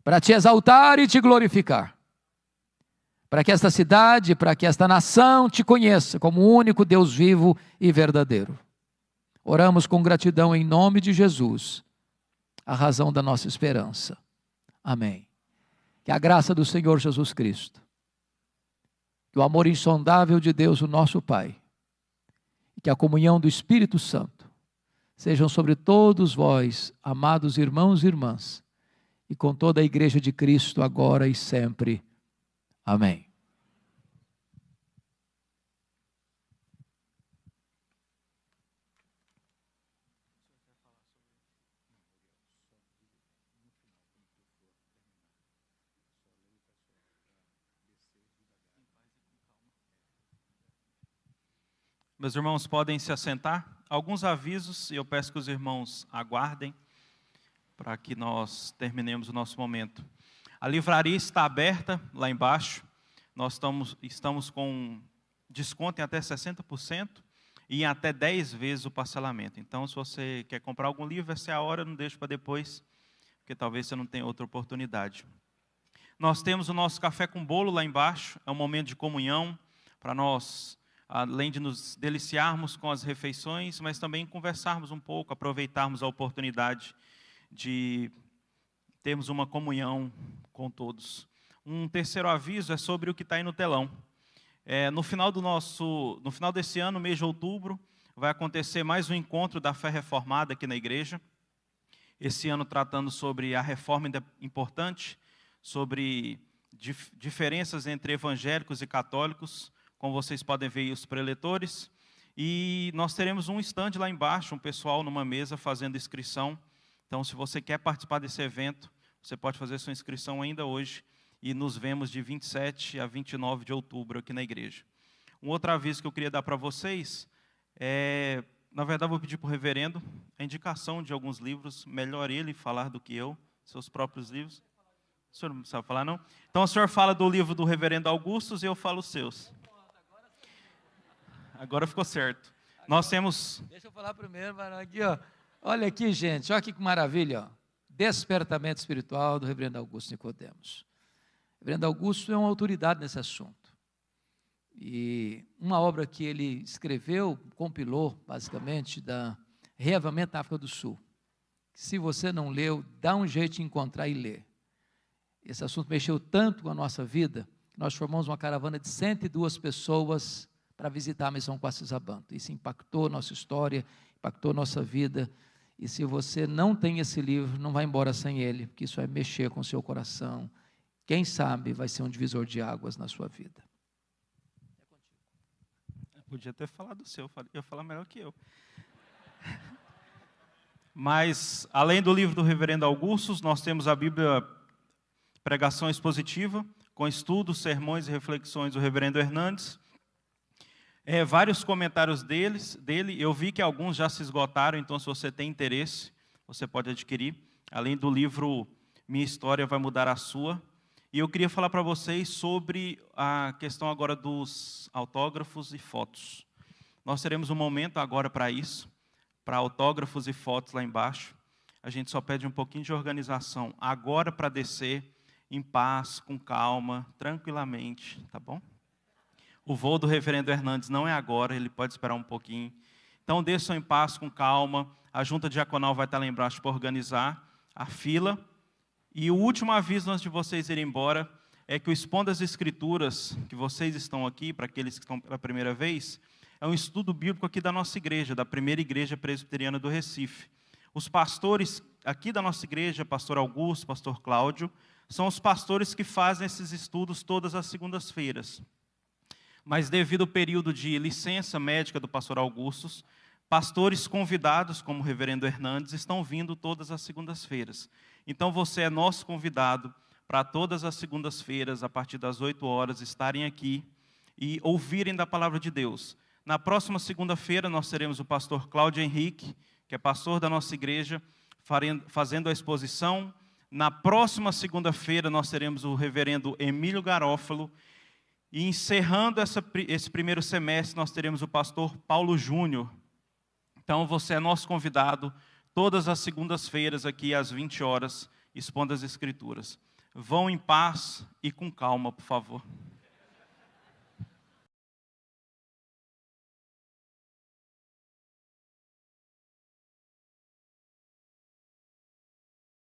para Te exaltar e Te glorificar, para que esta cidade, para que esta nação Te conheça como o único Deus vivo e verdadeiro. Oramos com gratidão em nome de Jesus, a razão da nossa esperança. Amém. Que a graça do Senhor Jesus Cristo, que o amor insondável de Deus, o nosso Pai, e que a comunhão do Espírito Santo sejam sobre todos vós, amados irmãos e irmãs, e com toda a igreja de Cristo, agora e sempre. Amém. Meus irmãos podem se assentar. Alguns avisos, e eu peço que os irmãos aguardem para que nós terminemos o nosso momento. A livraria está aberta lá embaixo. Nós estamos com desconto em até 60% e em até 10 vezes o parcelamento. Então, se você quer comprar algum livro, essa é a hora, não deixe para depois, porque talvez você não tenha outra oportunidade. Nós temos o nosso café com bolo lá embaixo. É um momento de comunhão para nós, além de nos deliciarmos com as refeições, mas também conversarmos um pouco, aproveitarmos a oportunidade de termos uma comunhão com todos. Um terceiro aviso é sobre o que está aí no telão. No final desse ano, mês de outubro, vai acontecer mais um encontro da fé reformada aqui na igreja. Esse ano tratando sobre a reforma importante, sobre diferenças entre evangélicos e católicos. Como vocês podem ver aí, os preletores. E nós teremos um stand lá embaixo, um pessoal numa mesa fazendo inscrição. Então, se você quer participar desse evento, você pode fazer sua inscrição ainda hoje. E nos vemos de 27 a 29 de outubro aqui na igreja. Um outro aviso que eu queria dar para vocês na verdade, vou pedir para o reverendo a indicação de alguns livros. Melhor ele falar do que eu, seus próprios livros. O senhor não sabe falar, não? Então, o senhor fala do livro do reverendo Augustus e eu falo os seus. Agora ficou certo. Nós temos... Deixa eu falar primeiro, aqui, ó. Olha aqui, gente, olha que maravilha, ó. Despertamento espiritual do reverendo Augusto Nicodemos. O reverendo Augusto é uma autoridade nesse assunto. E uma obra que ele escreveu, compilou, basicamente, da Reavivamento da África do Sul. Se você não leu, dá um jeito de encontrar e ler. Esse assunto mexeu tanto com a nossa vida, que nós formamos uma caravana de 102 pessoas para visitar a missão Quacis-Abanto. Isso impactou nossa história, impactou nossa vida. E se você não tem esse livro, não vai embora sem ele, porque isso vai mexer com o seu coração. Quem sabe vai ser um divisor de águas na sua vida. Eu podia ter falado o seu, eu ia falar melhor que eu. Mas, além do livro do reverendo Augustus, nós temos a Bíblia Pregação Expositiva, com estudos, sermões e reflexões do reverendo Hernandes. Vários comentários dele, eu vi que alguns já se esgotaram, então se você tem interesse, você pode adquirir. Além do livro Minha História Vai Mudar a Sua. E eu queria falar para vocês sobre a questão agora dos autógrafos e fotos. Nós teremos um momento agora para isso, para autógrafos e fotos lá embaixo. A gente só pede um pouquinho de organização agora para descer em paz, com calma, tranquilamente, tá bom? O voo do reverendo Hernandes não é agora, ele pode esperar um pouquinho. Então, desçam em paz, com calma. A junta diaconal vai estar lá embaixo para organizar a fila. E o último aviso antes de vocês irem embora é que o Expondo as Escrituras, que vocês estão aqui, para aqueles que estão pela primeira vez, é um estudo bíblico aqui da nossa igreja, da primeira igreja presbiteriana do Recife. Os pastores aqui da nossa igreja, pastor Augusto, pastor Cláudio, são os pastores que fazem esses estudos todas as segundas-feiras. Mas devido ao período de licença médica do pastor Augusto, pastores convidados, como o reverendo Hernandes, estão vindo todas as segundas-feiras. Então você é nosso convidado para todas as segundas-feiras, a partir das 8 horas, estarem aqui e ouvirem da palavra de Deus. Na próxima segunda-feira nós teremos o pastor Cláudio Henrique, que é pastor da nossa igreja, fazendo a exposição. Na próxima segunda-feira nós teremos o reverendo Emílio Garófalo. E encerrando esse primeiro semestre, nós teremos o pastor Paulo Júnior. Então você é nosso convidado todas as segundas-feiras aqui às 20 horas, expondo as Escrituras. Vão em paz e com calma, por favor.